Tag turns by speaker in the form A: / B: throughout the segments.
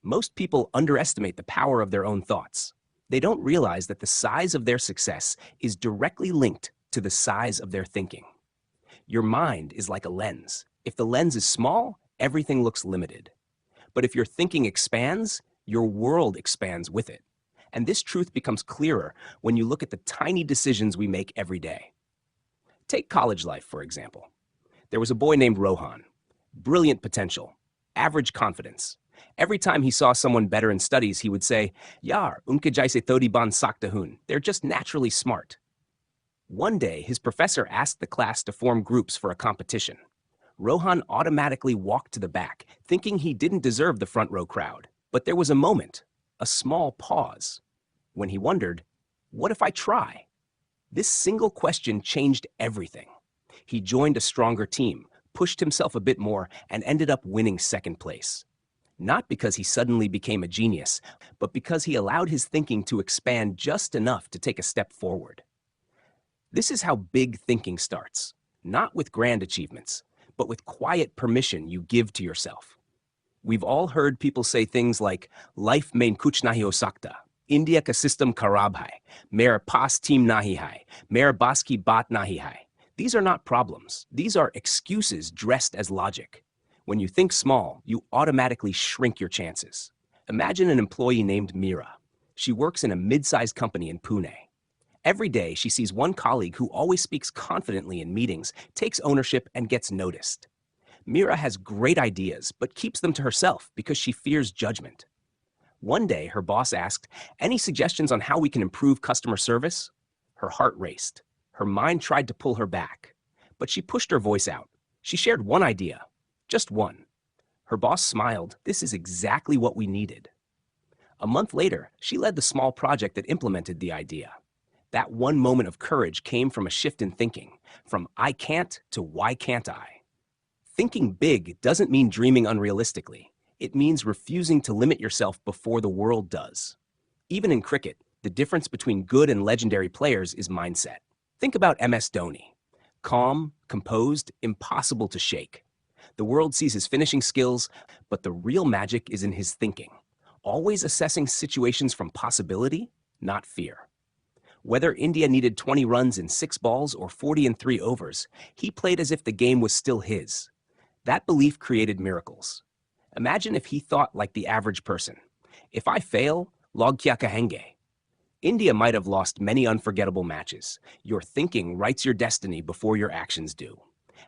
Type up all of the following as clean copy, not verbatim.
A: Most people underestimate the power of their own thoughts. They don't realize that the size of their success is directly linked to the size of their thinking. Your mind is like a lens. If the lens is small, everything looks limited. But if your thinking expands, your world expands with it. And this truth becomes clearer when you look at the tiny decisions we make every day. Take college life, for example. There was a boy named Rohan. Brilliant potential, average confidence. Every time he saw someone better in studies, he would say, Yar, unke jaise thodi ban saktahun. They're just naturally smart. One day, his professor asked the class to form groups for a competition. Rohan automatically walked to the back, thinking he didn't deserve the front row crowd. But there was a moment, a small pause, when he wondered, what if I try? This single question changed everything. He joined a stronger team, pushed himself a bit more, and ended up winning second place. Not because he suddenly became a genius, but because he allowed his thinking to expand just enough to take a step forward. This is how big thinking starts, not with grand achievements, but with quiet permission you give to yourself. We've all heard people say things like, life main kuch nahi ho sakta, India ka system kharab hai, mere paas team nahi hai, mere bas ki baat nahi hai. These are not problems. These are excuses dressed as logic. When you think small, you automatically shrink your chances. Imagine an employee named Meera. She works in a mid-sized company in Pune. Every day, she sees one colleague who always speaks confidently in meetings, takes ownership, and gets noticed. Meera has great ideas, but keeps them to herself because she fears judgment. One day, her boss asked, "Any suggestions on how we can improve customer service?" Her heart raced. Her mind tried to pull her back, but she pushed her voice out. She shared one idea, just one. Her boss smiled. This is exactly what we needed. A month later, she led the small project that implemented the idea. That one moment of courage came from a shift in thinking, from I can't to why can't I? Thinking big doesn't mean dreaming unrealistically. It means refusing to limit yourself before the world does. Even in cricket, the difference between good and legendary players is mindset. Think about MS Dhoni. Calm, composed, impossible to shake. The world sees his finishing skills, but the real magic is in his thinking, always assessing situations from possibility, not fear. Whether India needed 20 runs in 6 balls or 40 in 3 overs, he played as if the game was still his. That belief created miracles. Imagine if he thought like the average person. If I fail, log kya kahenge? India might have lost many unforgettable matches. Your thinking writes your destiny before your actions do.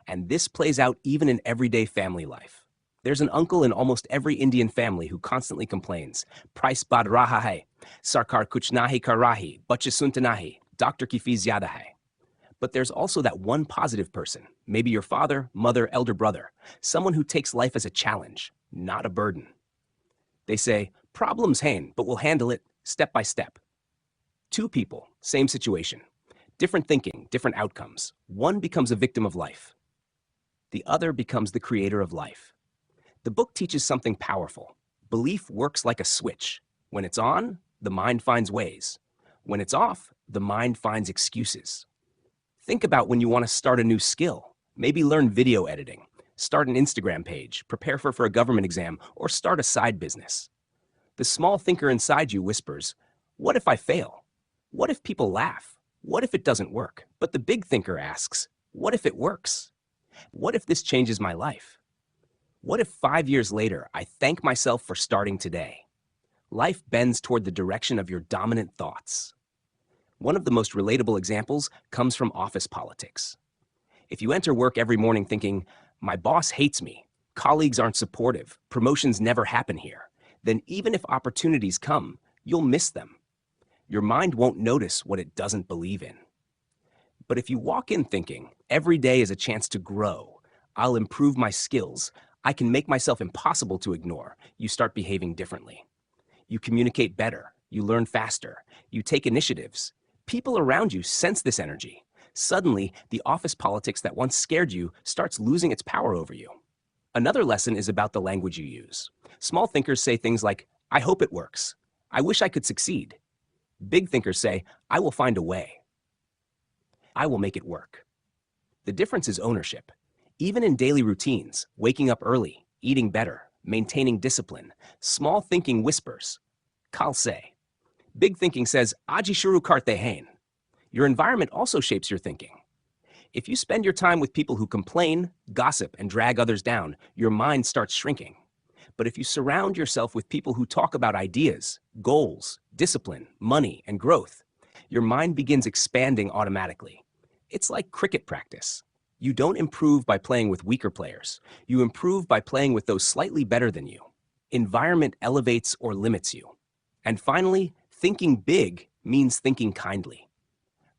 A: And this plays out even in everyday family life. There's an uncle in almost every Indian family who constantly complains, price bad raha hai, sarkar kuch nahi kar rahi, bachche sunte nahi, doctor ki fees zyada hai. But there's also that one positive person, maybe your father, mother, elder brother, someone who takes life as a challenge, not a burden. They say, problems hain, but we'll handle it step by step. 2 people, same situation. Different thinking, different outcomes. One becomes a victim of life. The other becomes the creator of life. The book teaches something powerful. Belief works like a switch. When it's on, the mind finds ways. When it's off, the mind finds excuses. Think about when you want to start a new skill. Maybe learn video editing, start an Instagram page, prepare for a government exam, or start a side business. The small thinker inside you whispers, what if I fail? What if people laugh? What if it doesn't work? But the big thinker asks, what if it works? What if this changes my life? What if 5 years later, I thank myself for starting today? Life bends toward the direction of your dominant thoughts. One of the most relatable examples comes from office politics. If you enter work every morning thinking, my boss hates me, colleagues aren't supportive, promotions never happen here, then even if opportunities come, you'll miss them. Your mind won't notice what it doesn't believe in. But if you walk in thinking, every day is a chance to grow, I'll improve my skills, I can make myself impossible to ignore, you start behaving differently. You communicate better, you learn faster, you take initiatives. People around you sense this energy. Suddenly, the office politics that once scared you starts losing its power over you. Another lesson is about the language you use. Small thinkers say things like, I hope it works. I wish I could succeed. Big thinkers say, I will find a way. I will make it work. The difference is ownership. Even in daily routines, waking up early, eating better, maintaining discipline. Small thinking whispers, kalse. Big thinking says, aji shuru karte hain. Your environment also shapes your thinking. If you spend your time with people who complain, gossip, and drag others down, your mind starts shrinking. But if you surround yourself with people who talk about ideas, goals, discipline, money, and growth, your mind begins expanding automatically. It's like cricket practice. You don't improve by playing with weaker players. You improve by playing with those slightly better than you. Environment elevates or limits you. And finally, thinking big means thinking kindly.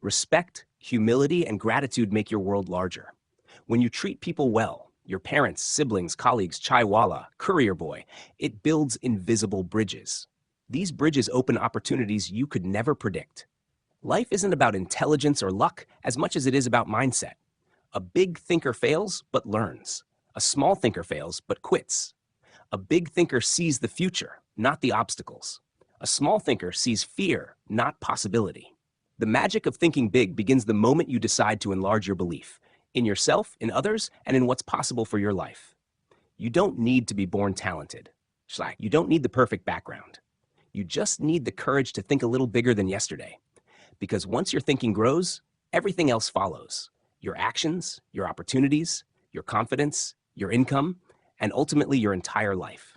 A: Respect, humility, and gratitude make your world larger. When you treat people well, your parents, siblings, colleagues, chaiwala, courier boy, it builds invisible bridges. These bridges open opportunities you could never predict. Life isn't about intelligence or luck as much as it is about mindset. A big thinker fails, but learns. A small thinker fails, but quits. A big thinker sees the future, not the obstacles. A small thinker sees fear, not possibility. The magic of thinking big begins the moment you decide to enlarge your belief in yourself, in others, and in what's possible for your life. You don't need to be born talented. You don't need the perfect background. You just need the courage to think a little bigger than yesterday. Because once your thinking grows, everything else follows. Your actions, your opportunities, your confidence, your income, and ultimately your entire life.